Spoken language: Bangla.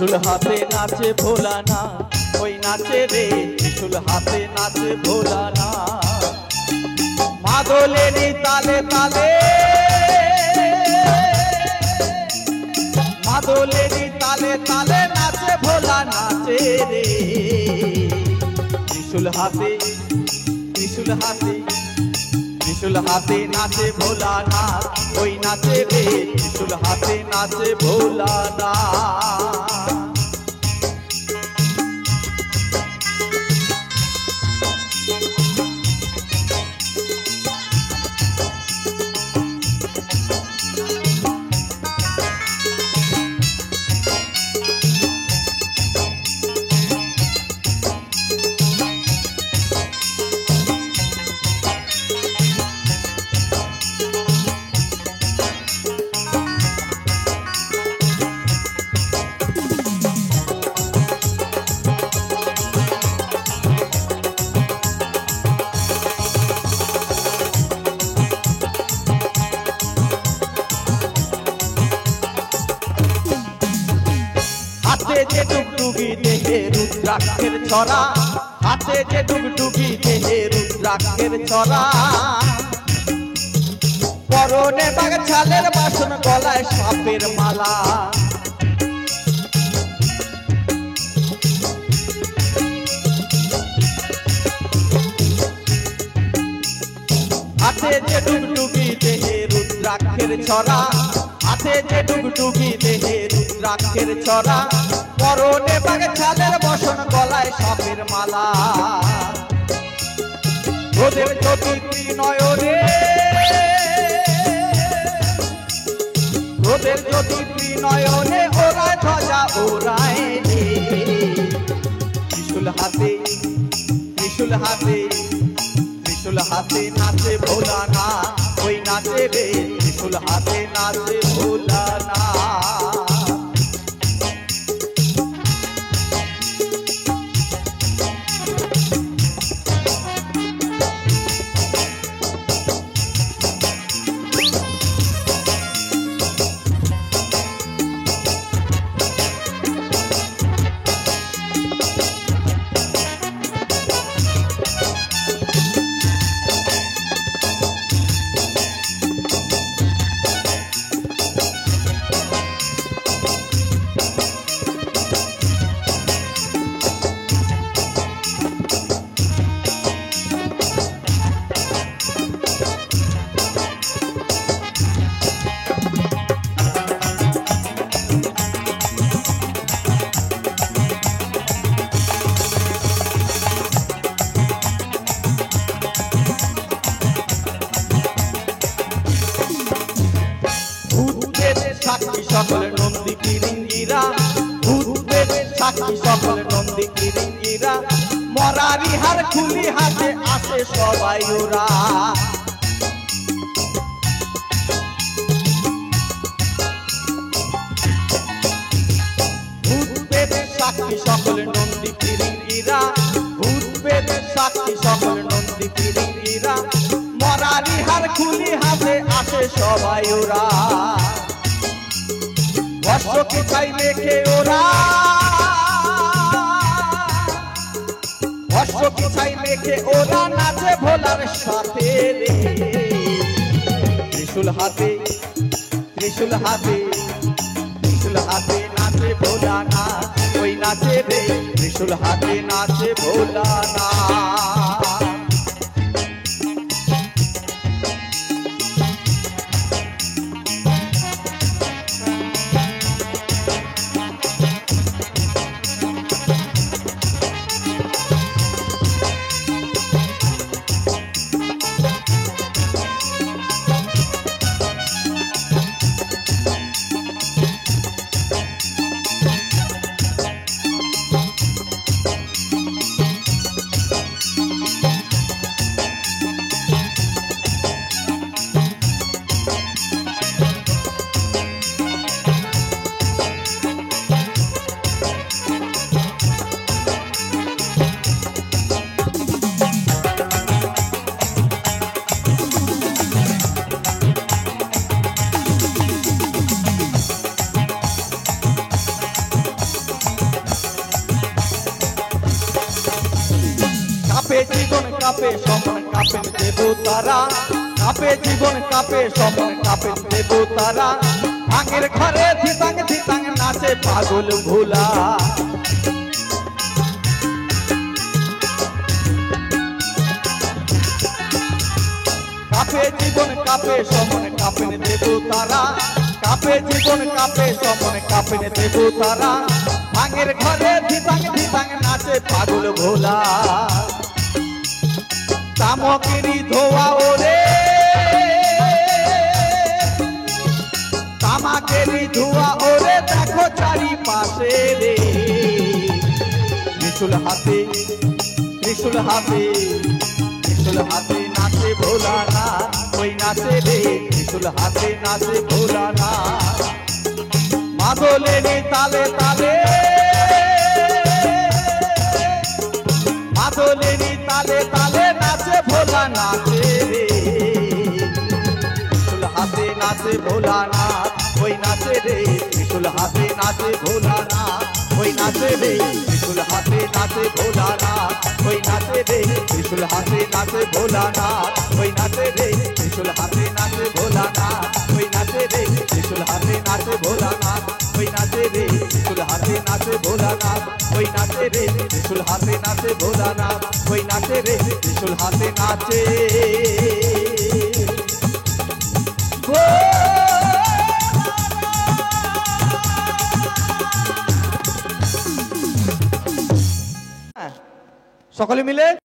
ত্রিশূল হাতে নাচে ভোলানা, ওই নাচে রে ত্রিশূল হাতে নাচে ভোলানা। মাদলেরই তালে তালে, মাদলেরই তালে তালে নাচে ভোলা নাচে রে। ত্রিশূল হাতে, ত্রিশূল হাতে, ত্রিশূল হাতে নাচে ভোলানা, ওই নাচে রে ত্রিশূল হাতে নাচে ভোলানা। হাতে যে ডুগডুগি দেহে রুদ্রাক্ষের ছড়া, হাতে যে ডুগডুগি দেহে রুদ্রাক্ষের ছড়া। পরনে বাঘ ছালের বাসন, গলায় সাপের মালা। হাতে যে ডুগডুগি দেহে রুদ্রাক্ষের ছড়া, হাতে যে ডুগডুগি দেহে রুদ্রাক্ষের ছড়া। পরনে বাঘ ছালের বসন, গলায় সাপের মালা। ওদের জ্যোতি নয়নে, ওদের জ্যোতি নয়নে ওরায় ধ্বজা ওরায় রে। ত্রিশূল হাতে, ত্রিশূল হাতে, ত্রিশূল হাতে নাচে ভোলানা, ওই নাচে রে ত্রিশূল হাতে নাচে ভোলানা। সাক্ষী সকল নন্দী কিরিঙ্গিরা, ভূতের সাক্ষী সকল নন্দী কিরিঙ্গিরা। মরারি হার খুলি হাতে আসে সবাই ওরা। ভূতের সাক্ষী সকল নন্দী কিরিঙ্গিরা, ভূতের সাক্ষী সকল নন্দী কিরিঙ্গিরা। মরারি হার খুলি হাতে আসে সবাই ওরা। ভস্ম পিছাই মেখে ওরা, ভস্ম পিছাই মেখে ওরা নাচে ভোলার সাথে রে। ত্রিশূল হাতে, ত্রিশূল হাতে, ত্রিশূল হাতে নাচে ভোলানা, ওই নাচে রে ত্রিশূল হাতে নাচে ভোলানা। কাপে জীবন কাপে সমন কাপেন দেবতারা, কাপে জীবন কাপে সমন কাপেন দেবতারা। ভাঙের ঘরে ধিতাং ধিতাং নাচে পাগল ভোলা। কাপে জীবন কাপে সমন কাপেন দেবতারা, কাপে জীবন কাপে সমন কাপেন দেবতারা। ভাঙের ঘরে ধিতাং ধিতাং নাচে পাগল ভোলা। তামকেরি ধোয়া ওরে, তামাকেরি ধোয়া ওরে, দেখো চারিপাশে রে। ত্রিশূল হাতে, ত্রিশূল হাতে, ত্রিশূল হাতে নাচে ভোলানাথ, ওই নাচে রে। ত্রিশূল হাতে নাচে ভোলানাথ। মাদলেনি তালে তালে, মাদলেনি তালে তালে নাচে ভোলা নাচে রে। ত্রিশূল হাতে নাচে ভোলানাথ, ওই নাচে রে। ত্রিশূল হাতে নাচে ভোলানাথ, ওই নাচে রে। ত্রিশূল হাতে নাচে ভোলানাথ, ওই নাচে রে। ত্রিশূল হাতে নাচে ভোলানাথ, ওই নাচে রে। ত্রিশূল হাতে নাচে ভোলানাথ, ওই নাচে রে। ত্রিশূল হাতে নাচে ভোলানাথ, ওই নাচে রে। ত্রিশূল হাতে নাচে ভোলানাথ, ওই নাচে রে। ত্রিশূল হাতে নাচে ভোলানাথ, ওই নাচে রে। ত্রিশূল হাতে নাচে সকলে মিলে